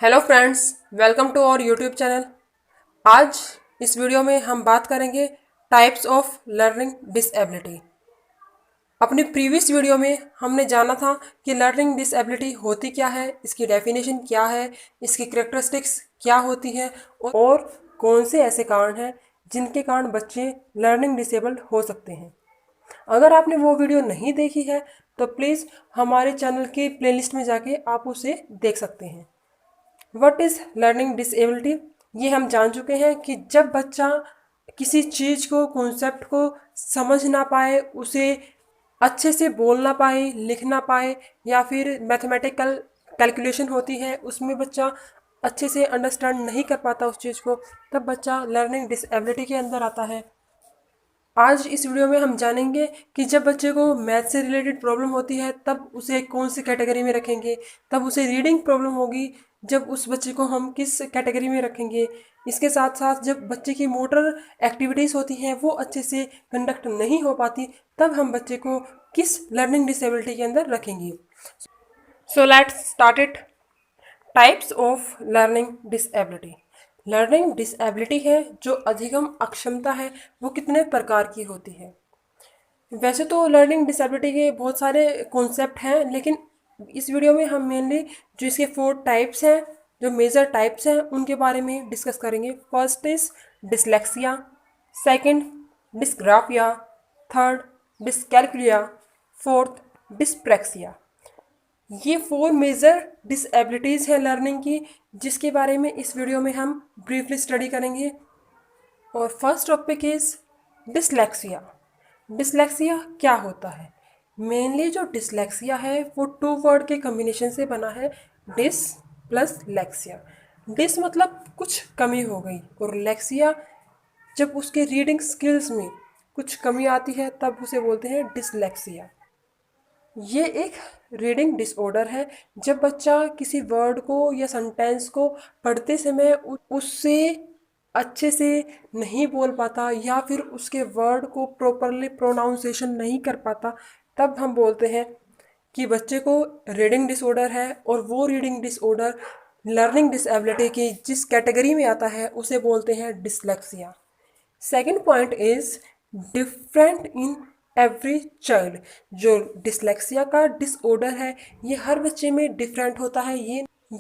Hello friends, welcome to our YouTube channel. आज इस video में हम बात करेंगे टाइप्स ऑफ लर्निंग डिसेबिलिटी। अपनी प्रीवियस वीडियो में हमने जाना था कि लर्निंग डिसेबिलिटी होती क्या है, इसकी डेफिनेशन क्या है, इसकी कैरेक्टरिस्टिक्स क्या होती है और कौन से ऐसे कारण हैं जिनके कारण बच्चे लर्निंग डिसेबल्ड हो सकते हैं। अगर आपने वो वीडियो नहीं देखी है तो प्लीज़ हमारे चैनल के प्लेलिस्ट में जाके आप उसे देख सकते हैं। व्हाट इज़ लर्निंग डिसेबिलिटी, ये हम जान चुके हैं कि जब बच्चा किसी चीज़ को, कॉन्सेप्ट को समझ ना पाए, उसे अच्छे से बोल ना पाए, लिख ना पाए, या फिर मैथमेटिकल कैलकुलेशन होती है उसमें बच्चा अच्छे से अंडरस्टैंड नहीं कर पाता उस चीज़ को, तब बच्चा लर्निंग डिसेबिलिटी के अंदर आता है। आज इस वीडियो में हम जानेंगे कि जब बच्चे को मैथ से रिलेटेड प्रॉब्लम होती है तब उसे कौन सी कैटेगरी में रखेंगे, तब उसे रीडिंग प्रॉब्लम होगी जब उस बच्चे को हम किस कैटेगरी में रखेंगे। इसके साथ साथ जब बच्चे की मोटर एक्टिविटीज़ होती हैं वो अच्छे से कंडक्ट नहीं हो पाती, तब हम बच्चे को किस लर्निंग डिसेबिलिटी के अंदर रखेंगे। So let's start it. Types of learning disability. Learning disability है जो अधिगम अक्षमता है, वो कितने प्रकार की होती है। वैसे तो लर्निंग डिसेबिलिटी के बहुत सारे कॉन्सेप्ट हैं, लेकिन इस वीडियो में हम मेनली जो इसके 4 टाइप्स हैं, जो मेजर टाइप्स हैं, उनके बारे में डिस्कस करेंगे। First is dyslexia, second dysgraphia, third dyscalculia, fourth dyspraxia. ये 4 मेजर डिसेबिलिटीज़ हैं लर्निंग की, जिसके बारे में इस वीडियो में हम ब्रीफली स्टडी करेंगे। और first topic is dyslexia. Dyslexia क्या होता है? मेनली जो डिसलेक्सिया है वो 2 वर्ड के कम्बिनेशन से बना है, डिस प्लस लेक्सिया। डिस मतलब कुछ कमी हो गई, और लेक्सिया जब उसके रीडिंग स्किल्स में कुछ कमी आती है तब उसे बोलते हैं डिसलेक्सिया। ये एक रीडिंग डिसऑर्डर है। जब बच्चा किसी वर्ड को या सेंटेंस को पढ़ते समय उससे अच्छे से नहीं बोल पाता, या फिर उसके वर्ड को प्रॉपरली प्रोनाउंसिएशन नहीं कर पाता, तब हम बोलते हैं कि बच्चे को रीडिंग डिसऑर्डर है, और वो रीडिंग डिसऑर्डर लर्निंग डिसेबिलिटी की जिस कैटेगरी में आता है उसे बोलते हैं dyslexia. Second point is different in every child. जो डिसलेक्सिया का डिसऑर्डर है ये हर बच्चे में डिफरेंट होता है।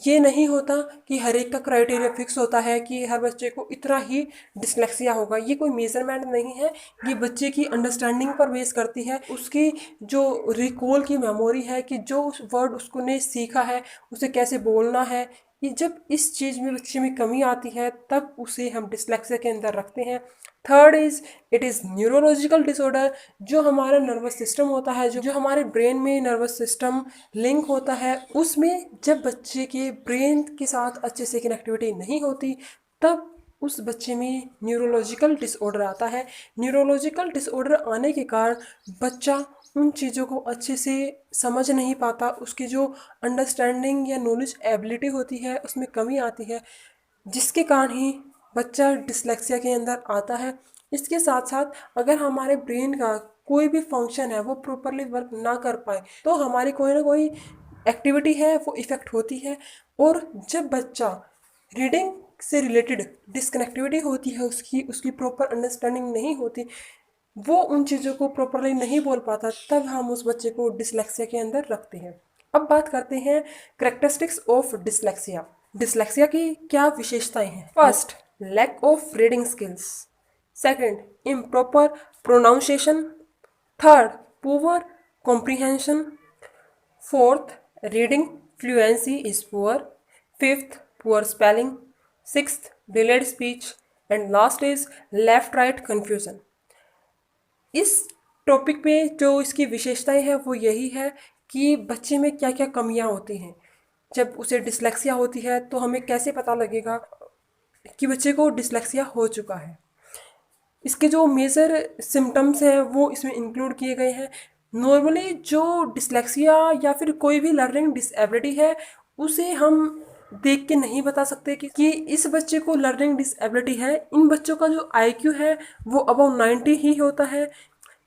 ये नहीं होता कि हर एक का क्राइटेरिया फिक्स होता है कि हर बच्चे को इतना ही डिसलेक्सिया होगा। ये कोई मेजरमेंट नहीं है, ये बच्चे की अंडरस्टैंडिंग पर बेस करती है, उसकी जो रिकॉल की मेमोरी है कि जो उस वर्ड उसको ने सीखा है उसे कैसे बोलना है। ये जब इस चीज़ में बच्चे में कमी आती है तब उसे हम डिसलेक्सिया के अंदर रखते हैं। Third is it is neurological disorder. जो हमारा नर्वस सिस्टम होता है, जो हमारे ब्रेन में नर्वस सिस्टम लिंक होता है, उसमें जब बच्चे के ब्रेन के साथ अच्छे से कनेक्टिविटी नहीं होती तब उस बच्चे में न्यूरोलॉजिकल डिसऑर्डर आता है। न्यूरोलॉजिकल डिसऑर्डर आने के कारण बच्चा उन चीज़ों को अच्छे से समझ नहीं पाता, उसकी जो अंडरस्टैंडिंग या नॉलेज एबिलिटी होती है उसमें कमी आती है, जिसके कारण ही बच्चा डिसलेक्सिया के अंदर आता है। इसके साथ साथ अगर हमारे ब्रेन का कोई भी फंक्शन है वो प्रॉपरली वर्क ना कर पाए तो हमारी कोई ना कोई एक्टिविटी है वो इफ़ेक्ट होती है। और जब बच्चा रीडिंग से रिलेटेड डिसकनेक्टिविटी होती है, उसकी उसकी प्रॉपर अंडरस्टैंडिंग नहीं होती, वो उन चीज़ों को प्रॉपरली नहीं बोल पाता, तब हम उस बच्चे को डिसलेक्सिया के अंदर रखते हैं। अब बात करते हैं करेक्टरिस्टिक्स ऑफ डिसलेक्सिया। डिसलेक्सिया की क्या विशेषताएं हैं? First, lack of reading skills. Second, improper pronunciation. Third, poor comprehension. Fourth, reading fluency is poor. Fifth, poor spelling. Sixth, delayed speech. And last is left right confusion. इस topic पे जो इसकी विशेषताएं हैं वो यही है कि बच्चे में क्या क्या कमियां होती हैं। जब उसे डिसलेक्सिया होती है तो हमें कैसे पता लगेगा कि बच्चे को डिसलेक्सिया हो चुका है। इसके जो मेजर सिम्टम्स हैं वो इसमें इंक्लूड किए गए हैं। नॉर्मली जो डिसलेक्सिया या फिर कोई भी लर्निंग डिसेबिलिटी है उसे हम देख के नहीं बता सकते कि इस बच्चे को लर्निंग डिसेबिलिटी है। इन बच्चों का जो आईक्यू है वो अबाउट 90 ही होता है।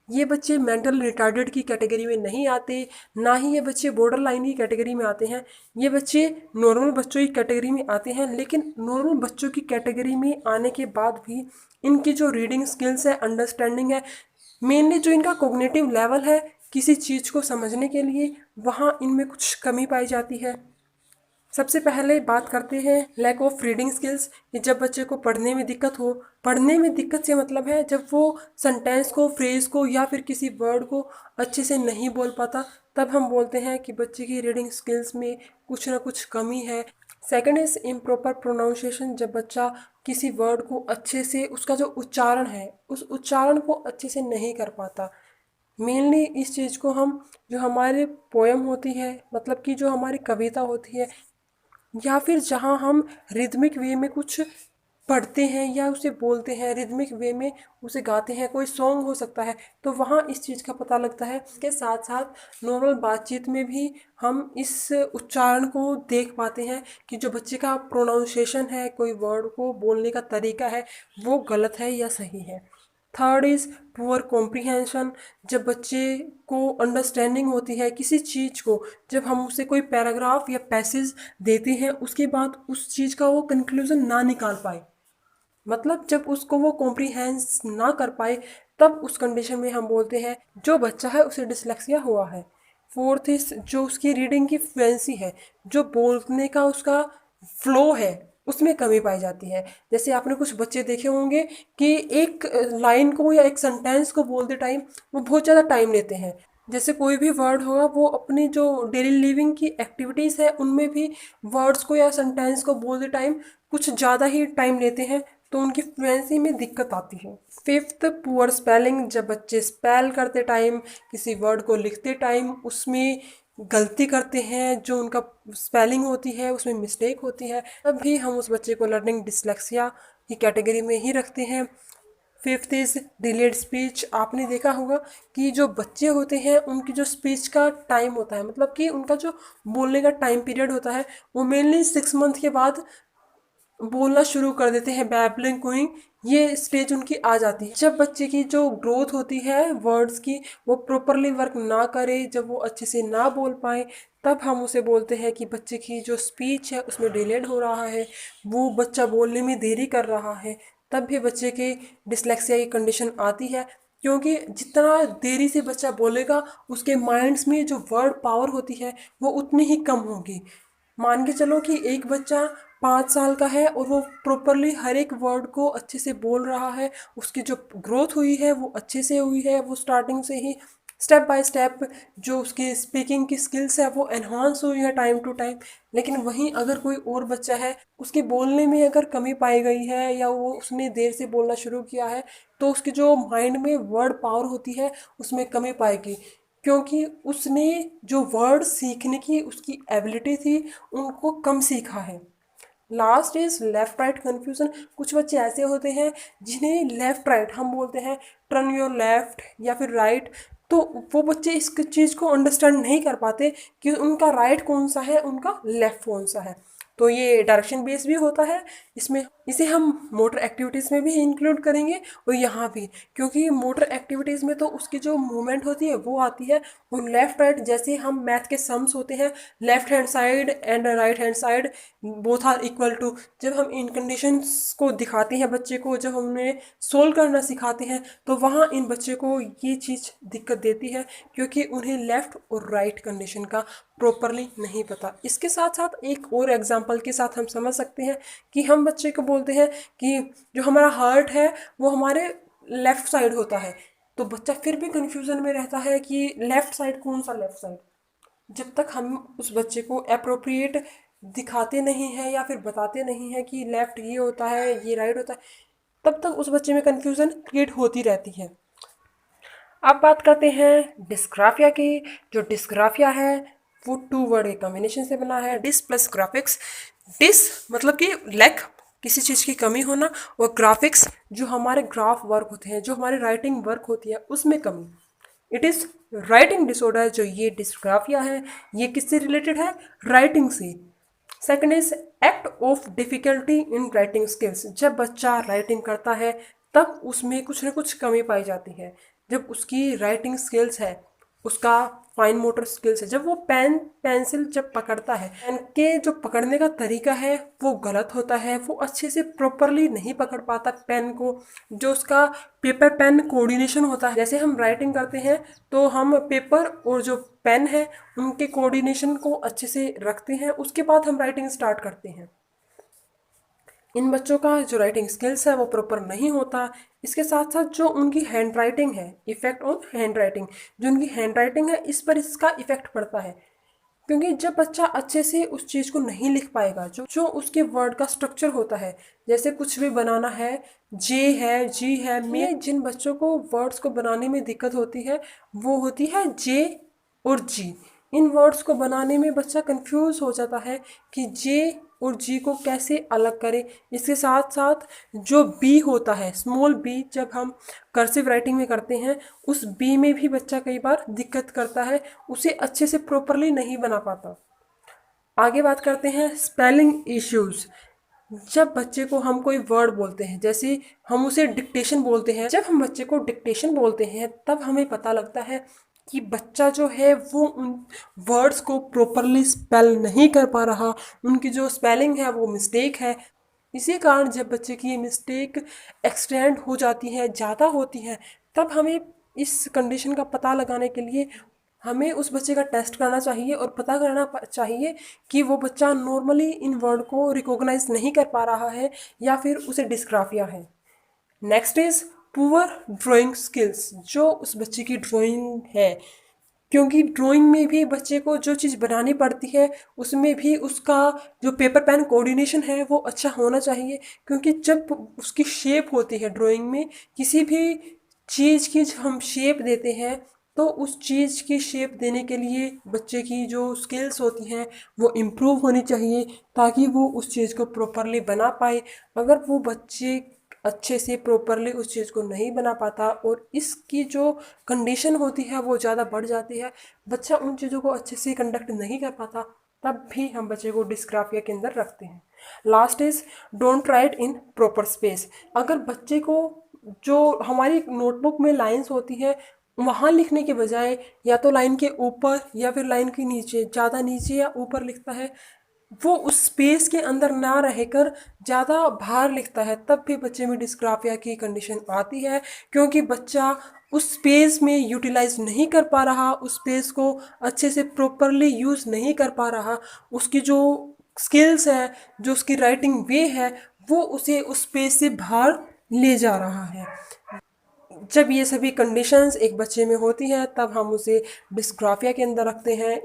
ये बच्चे मेंटल रिटार्डेड की कैटेगरी में नहीं आते, ना ही ये बच्चे बॉर्डर लाइन की कैटेगरी में आते हैं। ये बच्चे नॉर्मल बच्चों की कैटेगरी में आते हैं, लेकिन नॉर्मल बच्चों की कैटेगरी में आने के बाद भी इनकी जो रीडिंग स्किल्स है, अंडरस्टैंडिंग है, मेनली जो इनका कोग्निटिव लेवल है किसी चीज़ को समझने के लिए, वहाँ इनमें कुछ कमी पाई जाती है। सबसे पहले बात करते हैं लैक ऑफ रीडिंग स्किल्स, कि जब बच्चे को पढ़ने में दिक्कत हो। पढ़ने में दिक्कत से मतलब है जब वो सेंटेंस को, फ्रेज को या फिर किसी वर्ड को अच्छे से नहीं बोल पाता, तब हम बोलते हैं कि बच्चे की रीडिंग स्किल्स में कुछ ना कुछ कमी है। सेकंड इज इम्प्रॉपर प्रोनाउंसिएशन, जब बच्चा किसी वर्ड को अच्छे से, उसका जो उच्चारण है उस उच्चारण को अच्छे से नहीं कर पाता। मेनली इस चीज़ को हम, जो हमारे पोयम होती है, मतलब कि जो हमारी कविता होती है, या फिर जहाँ हम रिदमिक वे में कुछ पढ़ते हैं या उसे बोलते हैं, रिदमिक वे में उसे गाते हैं, कोई सॉन्ग हो सकता है, तो वहाँ इस चीज़ का पता लगता है। इसके साथ साथ नॉर्मल बातचीत में भी हम इस उच्चारण को देख पाते हैं कि जो बच्चे का प्रोनाउंसिएशन है, कोई वर्ड को बोलने का तरीका है, वो गलत है या सही है। थर्ड इज़ पुअर कॉम्प्रीहेंशन, जब बच्चे को अंडरस्टैंडिंग होती है किसी चीज़ को, जब हम उसे कोई पैराग्राफ या पैसेज देते हैं, उसके बाद उस चीज़ का वो कंक्लूजन ना निकाल पाए, मतलब जब उसको वो कॉम्प्रीहेंस ना कर पाए, तब उस कंडीशन में हम बोलते हैं जो बच्चा है उसे डिसलेक्सिया हुआ है। फोर्थ इज जो उसकी रीडिंग की फ्लुएंसी है, जो बोलने का उसका फ्लो है, उसमें कमी पाई जाती है। जैसे आपने कुछ बच्चे देखे होंगे कि एक लाइन को या एक सेंटेंस को बोलते टाइम वो बहुत ज़्यादा टाइम लेते हैं। जैसे कोई भी वर्ड होगा, वो अपनी जो डेली लिविंग की एक्टिविटीज़ है उनमें भी वर्ड्स को या सेंटेंस को बोलते टाइम कुछ ज़्यादा ही टाइम लेते हैं, तो उनकी फ्लुएंसी में दिक्कत आती है। फिफ्थ, पुअर स्पेलिंग, जब बच्चे स्पेल करते टाइम, किसी वर्ड को लिखते टाइम उसमें गलती करते हैं, जो उनका स्पेलिंग होती है उसमें मिस्टेक होती है, तब भी हम उस बच्चे को लर्निंग डिसलेक्सिया की कैटेगरी में ही रखते हैं। फिफ्थ इज़ डिलेड स्पीच, आपने देखा होगा कि जो बच्चे होते हैं उनकी जो स्पीच का टाइम होता है, मतलब कि उनका जो बोलने का टाइम पीरियड होता है, वो मेनली 6 मंथ के बाद बोलना शुरू कर देते हैं, बैबलिंग क्विंग, ये स्टेज उनकी आ जाती है। जब बच्चे की जो ग्रोथ होती है वर्ड्स की, वो प्रॉपरली वर्क ना करे, जब वो अच्छे से ना बोल पाए, तब हम उसे बोलते हैं कि बच्चे की जो स्पीच है उसमें डिलेड हो रहा है, वो बच्चा बोलने में देरी कर रहा है, तब भी बच्चे की डिसलेक्सिया की कंडीशन आती है। क्योंकि जितना देरी से बच्चा बोलेगा, उसके माइंड्स में जो वर्ड पावर होती है वो उतनी ही कम होगी। मान के चलो कि एक बच्चा 5 साल का है और वो प्रॉपरली हर एक वर्ड को अच्छे से बोल रहा है, उसकी जो ग्रोथ हुई है वो अच्छे से हुई है, वो स्टार्टिंग से ही स्टेप बाय स्टेप जो उसकी स्पीकिंग की स्किल्स है वो एनहांस हुई है टाइम टू टाइम। लेकिन वहीं अगर कोई और बच्चा है, उसके बोलने में अगर कमी पाई गई है या वो उसने देर से बोलना शुरू किया है, तो उसकी जो माइंड में वर्ड पावर होती है उसमें कमी पाएगी, क्योंकि उसने जो वर्ड सीखने की उसकी एबिलिटी थी उनको कम सीखा है। Last is left right confusion, कुछ बच्चे ऐसे होते हैं जिन्हें लेफ्ट राइट हम बोलते हैं, टर्न योर लेफ्ट या फिर राइट, तो वो बच्चे इस चीज़ को अंडरस्टैंड नहीं कर पाते कि उनका राइट कौन सा है, उनका लेफ्ट कौन सा है। तो ये डायरेक्शन बेस भी होता है इसमें, इसे हम मोटर एक्टिविटीज़ में भी इंक्लूड करेंगे और यहाँ भी, क्योंकि मोटर एक्टिविटीज़ में तो उसकी जो मूवमेंट होती है वो आती है, और लेफ्ट राइट जैसे हम मैथ के सम्स होते हैं, left hand side and right hand side both are equal to, जब हम इन कंडीशंस को दिखाते हैं बच्चे को, जब हम उन्हें सोल्व करना सिखाते हैं, तो वहाँ इन बच्चे को ये चीज़ दिक्कत देती है, क्योंकि उन्हें लेफ़्ट और राइट कंडीशन का प्रॉपरली नहीं पता। इसके साथ साथ एक और एग्जांपल के साथ हम समझ सकते हैं कि हम बच्चे को बोलते हैं कि जो हमारा हार्ट है वो हमारे लेफ़्ट साइड होता है, तो बच्चा फिर भी कन्फ्यूज़न में रहता है कि लेफ़्ट साइड कौन सा लेफ़्ट साइड। जब तक हम उस बच्चे को अप्रोप्रिएट दिखाते नहीं हैं या फिर बताते नहीं हैं कि लेफ़्ट ये होता है, ये राइट होता है, तब तक उस बच्चे में कन्फ्यूज़न क्रिएट होती रहती है। अब बात करते हैं डिस्ग्राफिया की। जो डिस्ग्राफिया है वो 2 वर्ड के कॉम्बिनेशन से बना है, डिस प्लस ग्राफिक्स। डिस मतलब कि लैक, किसी चीज़ की कमी होना, और ग्राफिक्स जो हमारे ग्राफ वर्क होते हैं, जो हमारी राइटिंग वर्क होती है उसमें कमी। It is writing disorder. जो ये डिस्ग्राफिया है ये किससे रिलेटेड है? राइटिंग से। Second is act of difficulty in writing skills, जब बच्चा राइटिंग करता है तब उसमें कुछ ना कुछ कमी पाई जाती है। जब उसकी राइटिंग स्किल्स है, उसका फाइन मोटर स्किल्स है, जब वो पेन पेंसिल जब पकड़ता है, पेन के जो पकड़ने का तरीका है वो गलत होता है, वो अच्छे से प्रॉपरली नहीं पकड़ पाता पेन को। जो उसका पेपर पेन कोऑर्डिनेशन होता है, जैसे हम राइटिंग करते हैं तो हम पेपर और जो पेन है उनके कोऑर्डिनेशन को अच्छे से रखते हैं, उसके बाद हम राइटिंग स्टार्ट करते हैं। इन बच्चों का जो राइटिंग स्किल्स है वो प्रॉपर नहीं होता। इसके साथ साथ जो उनकी हैंड राइटिंग है, इफेक्ट ऑन हैंड राइटिंग, जो उनकी हैंड राइटिंग है इस पर इसका इफेक्ट पड़ता है। क्योंकि जब बच्चा अच्छे से उस चीज़ को नहीं लिख पाएगा, जो जो उसके वर्ड का स्ट्रक्चर होता है, जैसे कुछ भी बनाना है, जे है, जी है, मैं जिन बच्चों को वर्ड्स को बनाने में दिक्कत होती है वो होती है जे और जी। इन वर्ड्स को बनाने में बच्चा कंफ्यूज हो जाता है कि जे और जी को कैसे अलग करें। इसके साथ साथ जो बी होता है, स्मॉल बी, जब हम कर्सिव राइटिंग में करते हैं उस बी में भी बच्चा कई बार दिक्कत करता है, उसे अच्छे से प्रॉपरली नहीं बना पाता। आगे बात करते हैं स्पेलिंग इश्यूज। जब बच्चे को हम कोई वर्ड बोलते हैं, जैसे हम उसे डिक्टेशन बोलते हैं, जब हम बच्चे को डिक्टेशन बोलते हैं तब हमें पता लगता है कि बच्चा जो है वो उन वर्ड्स को प्रॉपरली स्पेल नहीं कर पा रहा, उनकी जो स्पेलिंग है वो मिस्टेक है। इसी कारण जब बच्चे की ये मिस्टेक एक्सटेंड हो जाती है, ज़्यादा होती है, तब हमें इस कंडीशन का पता लगाने के लिए हमें उस बच्चे का टेस्ट करना चाहिए और पता करना चाहिए कि वो बच्चा नॉर्मली इन वर्ड को रिकॉग्नाइज नहीं कर पा रहा है या फिर उसे डिस्ग्राफिया है। Next is poor drawing skills. जो उस बच्चे की ड्राइंग है, क्योंकि ड्राइंग में भी बच्चे को जो चीज़ बनानी पड़ती है उसमें भी उसका जो पेपर पेन कोऑर्डिनेशन है वो अच्छा होना चाहिए। क्योंकि जब उसकी शेप होती है ड्राइंग में, किसी भी चीज़ की जब हम शेप देते हैं तो उस चीज़ की शेप देने के लिए बच्चे की जो स्किल्स होती हैं वो इम्प्रूव होनी चाहिए, ताकि वो उस चीज़ को प्रॉपरली बना पाए। अगर वो बच्चे अच्छे से प्रॉपरली उस चीज़ को नहीं बना पाता और इसकी जो कंडीशन होती है वो ज़्यादा बढ़ जाती है, बच्चा उन चीज़ों को अच्छे से कंडक्ट नहीं कर पाता, तब भी हम बच्चे को डिस्ग्राफिया के अंदर रखते हैं। Last is don't write in proper space. अगर बच्चे को जो हमारी नोटबुक में लाइंस होती है वहाँ लिखने के बजाय या तो लाइन के ऊपर या फिर लाइन के नीचे, ज़्यादा नीचे या ऊपर लिखता है, वो उस स्पेस के अंदर ना रहकर ज़्यादा बाहर लिखता है, तब भी बच्चे में डिस्ग्राफिया की कंडीशन आती है। क्योंकि बच्चा उस स्पेस में यूटिलाइज नहीं कर पा रहा, उस स्पेस को अच्छे से प्रॉपरली यूज़ नहीं कर पा रहा, उसकी जो स्किल्स है, जो उसकी राइटिंग वे है, वो उसे उस स्पेस से बाहर ले जा रहा है। जब ये सभी कंडीशंस एक बच्चे में होती हैं तब हम उसे डिस्ग्राफिया के अंदर रखते हैं।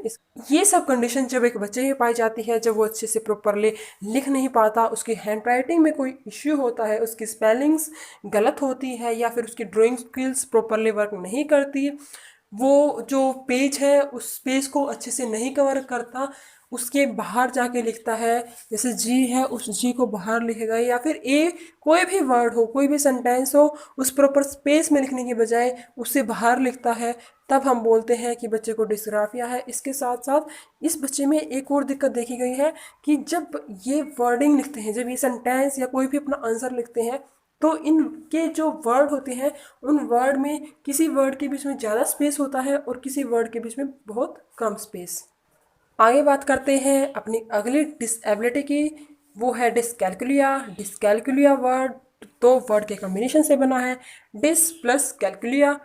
ये सब कंडीशन जब एक बच्चे में पाई जाती है, जब वो अच्छे से प्रॉपरली लिख नहीं पाता, उसकी हैंड राइटिंग में कोई इश्यू होता है, उसकी स्पेलिंग्स गलत होती है या फिर उसकी ड्राइंग स्किल्स प्रॉपरली वर्क नहीं करती, वो जो पेज है उस पेज को अच्छे से नहीं कवर करता, उसके बाहर जाके लिखता है, जैसे जी है उस जी को बाहर लिखेगा, या फिर ए कोई भी वर्ड हो, कोई भी सेंटेंस हो, उस प्रॉपर स्पेस में लिखने के बजाय उससे बाहर लिखता है, तब हम बोलते हैं कि बच्चे को डिस्ग्राफिया है। इसके साथ साथ इस बच्चे में एक और दिक्कत देखी गई है कि जब ये वर्डिंग लिखते हैं, जब ये सेंटेंस या कोई भी अपना आंसर लिखते हैं, तो इनके जो वर्ड होते हैं उन वर्ड में किसी वर्ड के बीच में ज़्यादा स्पेस होता है और किसी वर्ड के बीच में बहुत कम स्पेस। आगे बात करते हैं अपनी अगली डिसेबिलिटी की, वो है डिसकैलकुलिया। डिसकैलकुलिया वर्ड दो वर्ड के कॉम्बिनेशन से बना है, डिस प्लस कैलकुलिया।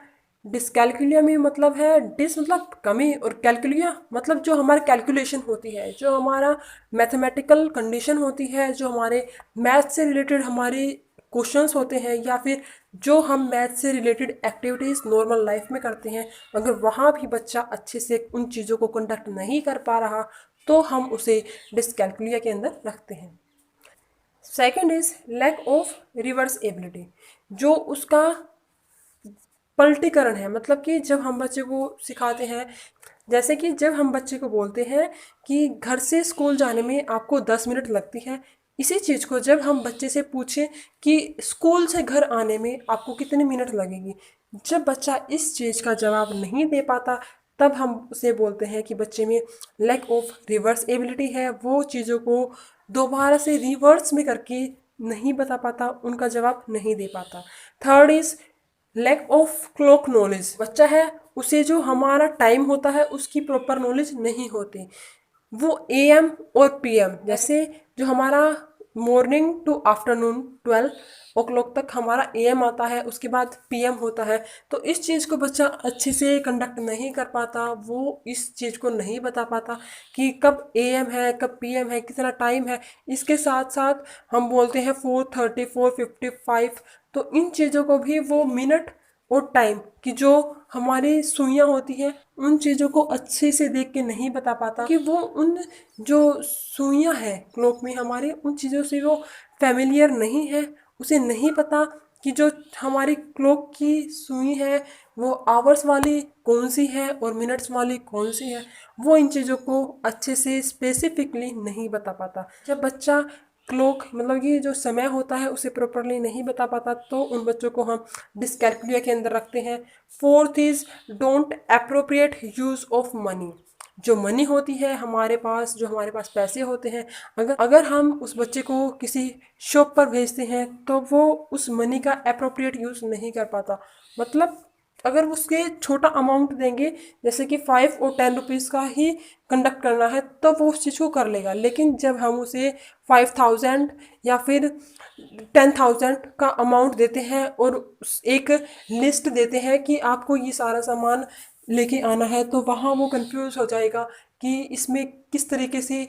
डिसकैलकुलिया में मतलब है, डिस मतलब कमी और कैलकुलिया मतलब जो हमारी कैलकुलेशन होती है, जो हमारा मैथमेटिकल कंडीशन होती है, जो हमारे मैथ से रिलेटेड हमारी क्वेश्चंस होते हैं या फिर जो हम मैथ से रिलेटेड एक्टिविटीज़ नॉर्मल लाइफ में करते हैं, अगर वहाँ भी बच्चा अच्छे से उन चीज़ों को कंडक्ट नहीं कर पा रहा तो हम उसे डिसकैलकुलिया के अंदर रखते हैं। Second is lack of reverse ability. जो उसका पलटीकरण है, मतलब कि जब हम बच्चे को सिखाते हैं, जैसे कि जब हम बच्चे को बोलते हैं कि घर से स्कूल जाने में आपको 10 मिनट लगती है, इसी चीज़ को जब हम बच्चे से पूछें कि स्कूल से घर आने में आपको कितने मिनट लगेगी, जब बच्चा इस चीज़ का जवाब नहीं दे पाता तब हम उसे बोलते हैं कि बच्चे में लैक ऑफ रिवर्स एबिलिटी है, वो चीज़ों को दोबारा से रिवर्स में करके नहीं बता पाता, उनका जवाब नहीं दे पाता। Third is lack of clock knowledge, बच्चा है उसे जो हमारा टाइम होता है उसकी प्रॉपर नॉलेज नहीं होती। वो एएम और पीएम, जैसे जो हमारा मॉर्निंग टू आफ्टरनून 12 o'clock तक हमारा एएम आता है, उसके बाद पीएम होता है, तो इस चीज़ को बच्चा अच्छे से कंडक्ट नहीं कर पाता, वो इस चीज़ को नहीं बता पाता कि कब एएम है कब पीएम है, कितना टाइम है। इसके साथ साथ हम बोलते हैं 4:30 4:55, तो इन चीज़ों को भी वो मिनट और टाइम की जो हमारी सुइयाँ होती हैं उन चीज़ों को अच्छे से देख के नहीं बता पाता कि वो उन जो सुइयाँ हैं क्लॉक में हमारे, उन चीज़ों से वो फेमिलियर नहीं है, उसे नहीं पता कि जो हमारी क्लॉक की सुई है वो आवर्स वाली कौन सी है और मिनट्स वाली कौन सी है। वो इन चीज़ों को अच्छे से स्पेसिफिकली नहीं बता पाता। जब बच्चा क्लॉक मतलब कि जो समय होता है उसे प्रॉपरली नहीं बता पाता तो उन बच्चों को हम डिसकैलकुलिया के अंदर रखते हैं। Fourth is don't appropriate use of money. जो मनी होती है हमारे पास, जो हमारे पास पैसे होते हैं, अगर अगर हम उस बच्चे को किसी शॉप पर भेजते हैं तो वो उस मनी का अप्रोप्रिएट यूज़ नहीं कर पाता। मतलब अगर उसके छोटा अमाउंट देंगे, जैसे कि 5 और 10 रुपीज़ का ही कंडक्ट करना है, तो वो उस चीज़ को कर लेगा। लेकिन जब हम उसे 5,000 या फिर 10,000 का अमाउंट देते हैं और एक लिस्ट देते हैं कि आपको ये सारा सामान लेके आना है, तो वहाँ वो कंफ्यूज हो जाएगा कि इसमें किस तरीके से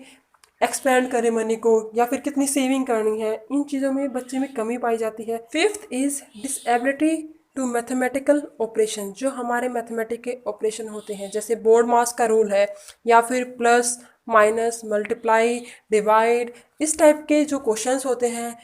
एक्सपेंड करें मनी को या फिर कितनी सेविंग करनी है। इन चीज़ों में बच्चे में कमी पाई जाती है। Fifth is disability to mathematical operation. जो हमारे मैथमेटिक के ऑपरेशन होते हैं, जैसे बोर्ड मास का रूल है या फिर प्लस माइनस मल्टीप्लाई डिवाइड, इस टाइप के जो क्वेश्चंस होते हैं,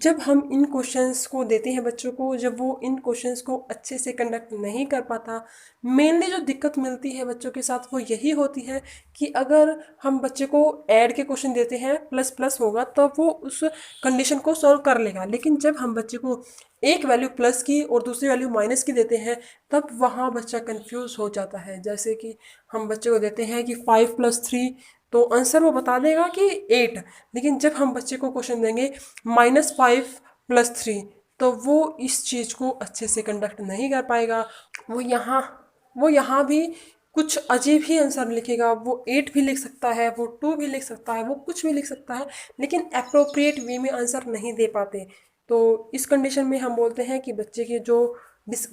जब हम इन क्वेश्चंस को देते हैं बच्चों को, जब वो इन क्वेश्चंस को अच्छे से कंडक्ट नहीं कर पाता, मेनली जो दिक्कत मिलती है बच्चों के साथ वो यही होती है कि अगर हम बच्चे को ऐड के क्वेश्चन देते हैं, प्लस प्लस होगा तो वो उस कंडीशन को सॉल्व कर लेगा। लेकिन जब हम बच्चे को एक वैल्यू प्लस की और दूसरी वैल्यू माइनस की देते हैं, तब वहाँ बच्चा कंफ्यूज हो जाता है। जैसे कि हम बच्चे को देते हैं कि 5+3, तो आंसर वो बता देगा कि 8। लेकिन जब हम बच्चे को क्वेश्चन देंगे -5+3, तो वो इस चीज़ को अच्छे से कंडक्ट नहीं कर पाएगा। वो यहाँ वो यहाँ भी कुछ अजीब ही आंसर लिखेगा। वो 8 भी लिख सकता है, वो 2 भी लिख सकता है, वो कुछ भी लिख सकता है, लेकिन अप्रोप्रिएट वे में आंसर नहीं दे पाते। तो इस कंडीशन में हम बोलते हैं कि बच्चे के जो डिस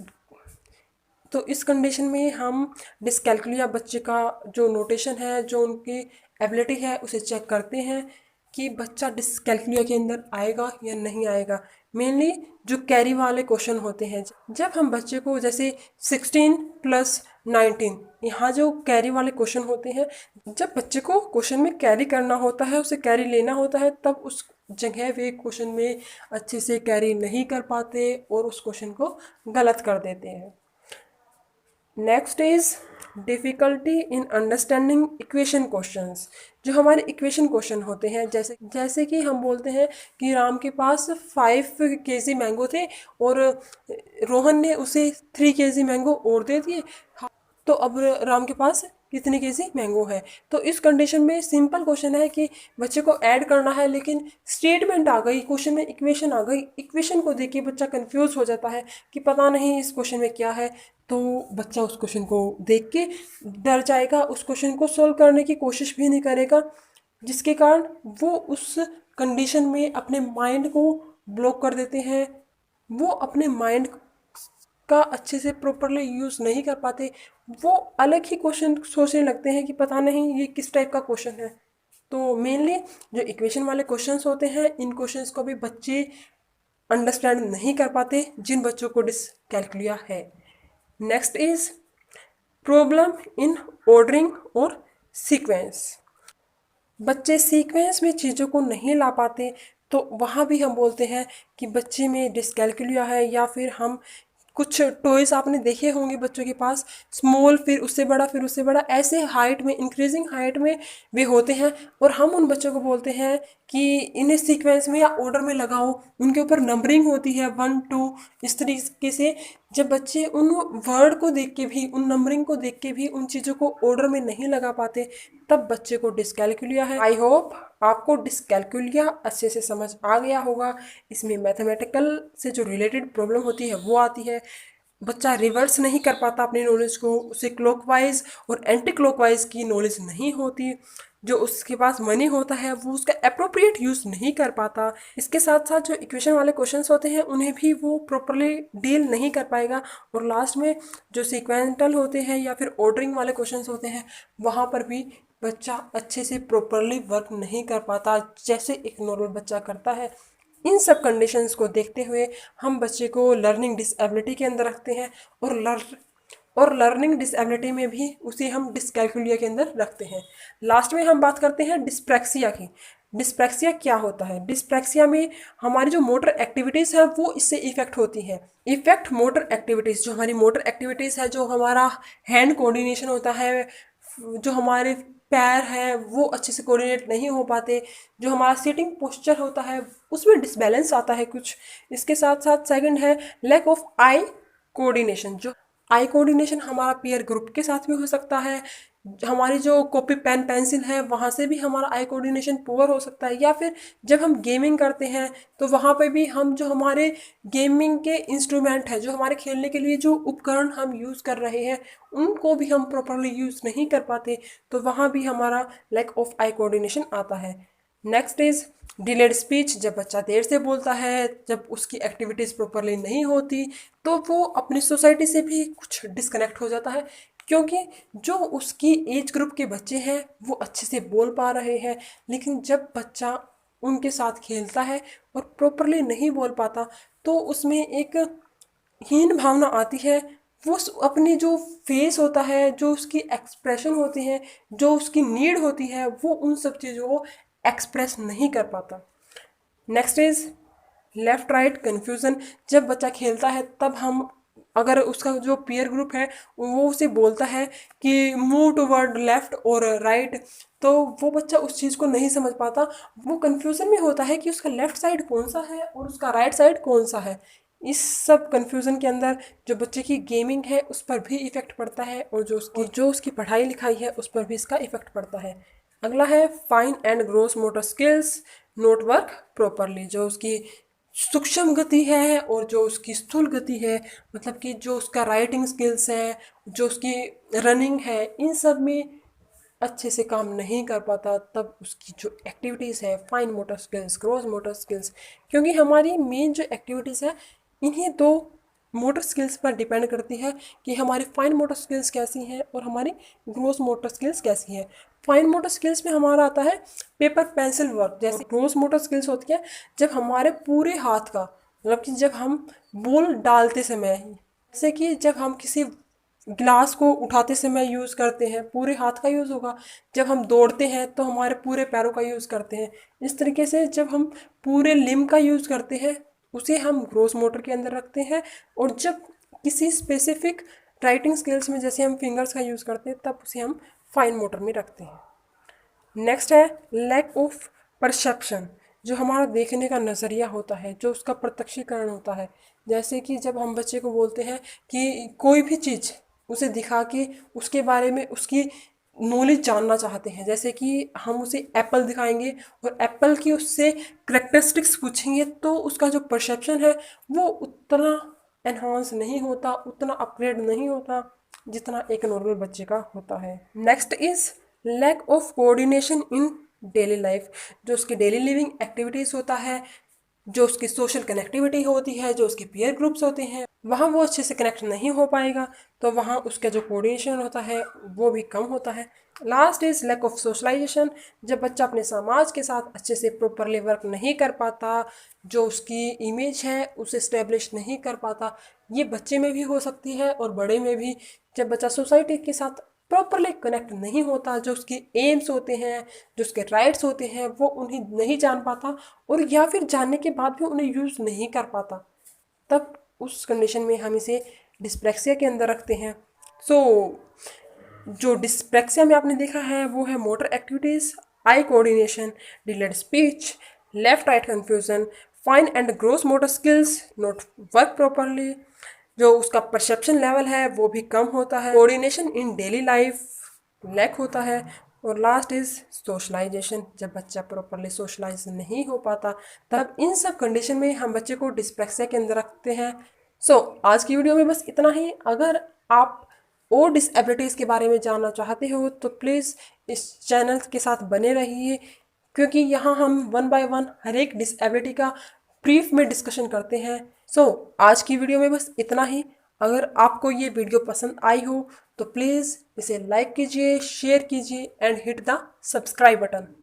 तो इस कंडीशन में हम डिसकैलकुलिया बच्चे का जो नोटेशन है, जो उनकी एबिलिटी है, उसे चेक करते हैं कि बच्चा डिसकैलकुलिया के अंदर आएगा या नहीं आएगा। मेनली जो कैरी वाले क्वेश्चन होते हैं, जब हम बच्चे को जैसे 16+19, यहाँ जो कैरी वाले क्वेश्चन होते हैं, जब बच्चे को क्वेश्चन में कैरी करना होता है, उसे कैरी लेना होता है, तब उस जगह वे क्वेश्चन में अच्छे से कैरी नहीं कर पाते और उस क्वेश्चन को गलत कर देते हैं। Next is difficulty in understanding equation questions. जो हमारे इक्वेशन क्वेश्चन होते हैं, जैसे जैसे कि हम बोलते हैं कि राम के पास 5 kg मैंगो थे और रोहन ने उसे 3 kg मैंगो और दे दिए, तो अब राम के पास कितने केजी मैंगो है। तो इस कंडीशन में सिंपल क्वेश्चन है कि बच्चे को ऐड करना है, लेकिन स्टेटमेंट आ गई, क्वेश्चन में इक्वेशन आ गई। इक्वेशन को देख के बच्चा कंफ्यूज हो जाता है कि पता नहीं इस क्वेश्चन में क्या है। तो बच्चा उस क्वेश्चन को देख के डर जाएगा, उस क्वेश्चन को सोल्व करने की कोशिश भी नहीं करेगा, जिसके कारण वो उस कंडीशन में अपने माइंड को ब्लॉक कर देते हैं। वो अपने माइंड का अच्छे से प्रॉपरली यूज़ नहीं कर पाते। वो अलग ही क्वेश्चन सोचने लगते हैं कि पता नहीं ये किस टाइप का क्वेश्चन है। तो मेनली जो इक्वेशन वाले क्वेश्चंस होते हैं, इन क्वेश्चंस को भी बच्चे अंडरस्टैंड नहीं कर पाते जिन बच्चों को डिसकैलकुलिया है। Next is problem in ordering और सीक्वेंस। बच्चे सीक्वेंस में चीज़ों को नहीं ला पाते, तो वहाँ भी हम बोलते हैं कि बच्चे में डिसकैलकुलिया है। या फिर हम कुछ टॉयज़ आपने देखे होंगे बच्चों के पास, स्मॉल फिर उससे बड़ा फिर उससे बड़ा, ऐसे हाइट में इंक्रीजिंग हाइट में वे होते हैं, और हम उन बच्चों को बोलते हैं कि इन्हें सीक्वेंस में या ऑर्डर में लगाओ। उनके ऊपर नंबरिंग होती है 1 2, इस तरीके से। जब बच्चे उन वर्ड को देख के भी, उन नंबरिंग को देख के भी उन चीज़ों को ऑर्डर में नहीं लगा पाते, तब बच्चे को डिसकैलकुलिया है। आई होप आपको डिसकैलकुलिया अच्छे से समझ आ गया होगा। इसमें मैथमेटिकल से जो रिलेटेड प्रॉब्लम होती है वो आती है, बच्चा रिवर्स नहीं कर पाता अपनी नॉलेज को, उसे क्लॉकवाइज और एंटी क्लॉकवाइज की नॉलेज नहीं होती, जो उसके पास मनी होता है वो उसका अप्रोप्रिएट यूज़ नहीं कर पाता। इसके साथ साथ जो इक्वेशन वाले क्वेश्चंस होते हैं उन्हें भी वो प्रॉपरली डील नहीं कर पाएगा, और लास्ट में जो सीक्वेंटल होते हैं या फिर ऑर्डरिंग वाले क्वेश्चंस होते हैं वहाँ पर भी बच्चा अच्छे से प्रॉपरली वर्क नहीं कर पाता जैसे एक नॉर्मल बच्चा करता है। इन सब कंडीशंस को देखते हुए हम बच्चे को लर्निंग डिसेबिलिटी के अंदर रखते हैं, और लर्निंग डिसेबिलिटी में भी उसे हम डिसकैलकुलिया के अंदर रखते हैं। लास्ट में हम बात करते हैं डिस्प्रैक्सिया की। डिस्प्रैक्सिया क्या होता है? डिस्प्रैक्सिया में हमारी जो मोटर एक्टिविटीज़ है वो इससे इफेक्ट होती है। इफेक्ट मोटर एक्टिविटीज़, जो हमारी मोटर एक्टिविटीज़ है, जो हमारा हैंड कोऑर्डिनेशन होता है, जो हमारे पैर हैं वो अच्छे से कोऑर्डिनेट नहीं हो पाते, जो हमारा सीटिंग पोस्चर होता है उसमें डिसबैलेंस आता है कुछ। इसके साथ साथ सेकंड है लैक ऑफ आई कोऑर्डिनेशन। जो आई कोऑर्डिनेशन हमारा पीयर ग्रुप के साथ भी हो सकता है, हमारी जो कॉपी पेन पेंसिल है वहाँ से भी हमारा आई कोऑर्डिनेशन पुअर हो सकता है, या फिर जब हम गेमिंग करते हैं तो वहाँ पे भी हम जो हमारे गेमिंग के इंस्ट्रूमेंट है, जो हमारे खेलने के लिए जो उपकरण हम यूज़ कर रहे हैं उनको भी हम प्रॉपरली यूज़ नहीं कर पाते, तो वहाँ भी हमारा लैक ऑफ आई कोऑर्डिनेशन आता है। Next is delayed speech. जब बच्चा देर से बोलता है, जब उसकी एक्टिविटीज़ प्रॉपरली नहीं होती, तो वो अपनी सोसाइटी से भी कुछ डिस्कनेक्ट हो जाता है, क्योंकि जो उसकी एज ग्रुप के बच्चे हैं वो अच्छे से बोल पा रहे हैं, लेकिन जब बच्चा उनके साथ खेलता है और प्रॉपरली नहीं बोल पाता तो उसमें एक हीन भावना आती है। वो अपनी जो फेस होता है, जो उसकी एक्सप्रेशन होती है, जो उसकी नीड होती है, वो उन सब चीज़ों को एक्सप्रेस नहीं कर पाता। Next is left right confusion. जब बच्चा खेलता है तब हम, अगर उसका जो पीयर ग्रुप है वो उसे बोलता है कि मूव टुवर्ड लेफ्ट और राइट, तो वो बच्चा उस चीज़ को नहीं समझ पाता, वो कन्फ्यूज़न में होता है कि उसका लेफ्ट साइड कौन सा है और उसका राइट साइड कौन सा है। इस सब कन्फ्यूज़न के अंदर जो बच्चे की गेमिंग है उस पर भी इफ़ेक्ट पड़ता है, और जो उसकी पढ़ाई लिखाई है उस पर भी इसका इफ़ेक्ट पड़ता है। अगला है fine and gross motor skills not work properly. जो उसकी सूक्ष्म गति है और जो उसकी स्थूल गति है, मतलब कि जो उसका राइटिंग स्किल्स है, जो उसकी रनिंग है, इन सब में अच्छे से काम नहीं कर पाता, तब उसकी जो एक्टिविटीज़ है fine motor skills, gross motor skills, क्योंकि हमारी मेन जो एक्टिविटीज़ है इन्हीं दो मोटर स्किल्स पर डिपेंड करती है कि हमारी फाइन मोटर स्किल्स कैसी हैं और हमारी ग्रोस मोटर स्किल्स कैसी है। फाइन मोटर स्किल्स में हमारा आता है पेपर पेंसिल वर्क। जैसे ग्रोस मोटर स्किल्स होती है जब हमारे पूरे हाथ का, मतलब कि जब हम बॉल डालते समय, जैसे कि जब हम किसी ग्लास को उठाते समय यूज़ करते हैं पूरे हाथ का यूज़ होगा, जब हम दौड़ते हैं तो हमारे पूरे पैरों का यूज़ करते हैं। इस तरीके से जब हम पूरे लिम्ब का यूज़ करते हैं उसे हम ग्रोस मोटर के अंदर रखते हैं, और जब किसी स्पेसिफिक राइटिंग स्किल्स में जैसे हम फिंगर्स का यूज़ करते हैं तब उसे हम फाइन मोटर में रखते हैं। नेक्स्ट है लैक ऑफ परसेप्शन। जो हमारा देखने का नज़रिया होता है, जो उसका प्रत्यक्षीकरण होता है, जैसे कि जब हम बच्चे को बोलते हैं कि कोई भी चीज़ उसे दिखा के उसके बारे में उसकी नॉलेज जानना चाहते हैं, जैसे कि हम उसे एप्पल दिखाएंगे और एप्पल की उससे करेक्टरिस्टिक्स पूछेंगे, तो उसका जो परसेप्शन है वो उतना एनहांस नहीं होता, उतना अपग्रेड नहीं होता जितना एक नॉर्मल बच्चे का होता है। Next is lack of coordination in daily life. जो उसकी डेली लिविंग एक्टिविटीज़ होता है, जो उसकी सोशल कनेक्टिविटी होती है, जो उसके पीयर ग्रुप्स होते हैं, वहाँ वो अच्छे से कनेक्ट नहीं हो पाएगा, तो वहाँ उसका जो कोऑर्डिनेशन होता है वो भी कम होता है। Last is lack of socialization. जब बच्चा अपने समाज के साथ अच्छे से प्रॉपरली वर्क नहीं कर पाता, जो उसकी इमेज है उसे स्टेब्लिश नहीं कर पाता, ये बच्चे में भी हो सकती है और बड़े में भी। जब बच्चा सोसाइटी के साथ प्रॉपरली कनेक्ट नहीं होता, जो उसके एम्स होते हैं, जो उसके राइट्स होते हैं, वो उन्हें नहीं जान पाता, और या फिर जानने के बाद भी उन्हें यूज़ नहीं कर पाता, तब उस कंडीशन में हम इसे डिस्प्रैक्सिया के अंदर रखते हैं। सो जो डिस्प्रैक्सिया में आपने देखा है वो है motor activities, eye coordination, delayed speech, left right confusion, fine and gross motor skills not work properly, जो उसका परसेप्शन लेवल है वो भी कम होता है, coordination in daily life lack होता है, और लास्ट इज सोशलाइजेशन। जब बच्चा प्रॉपरली सोशलाइज नहीं हो पाता, तब इन सब कंडीशन में हम बच्चे को डिस्प्रैक्सिया के अंदर रखते हैं। आज की वीडियो में बस इतना ही। अगर आप और डिसेबिलिटीज़ के बारे में जानना चाहते हो तो प्लीज़ इस चैनल के साथ बने रहिए, क्योंकि यहाँ हम वन बाय वन हर एक डिसेबिलिटी का ब्रीफ में डिस्कशन करते हैं। आज की वीडियो में बस इतना ही। अगर आपको ये वीडियो पसंद आई हो तो प्लीज़ इसे लाइक कीजिए, शेयर कीजिए and hit the subscribe button.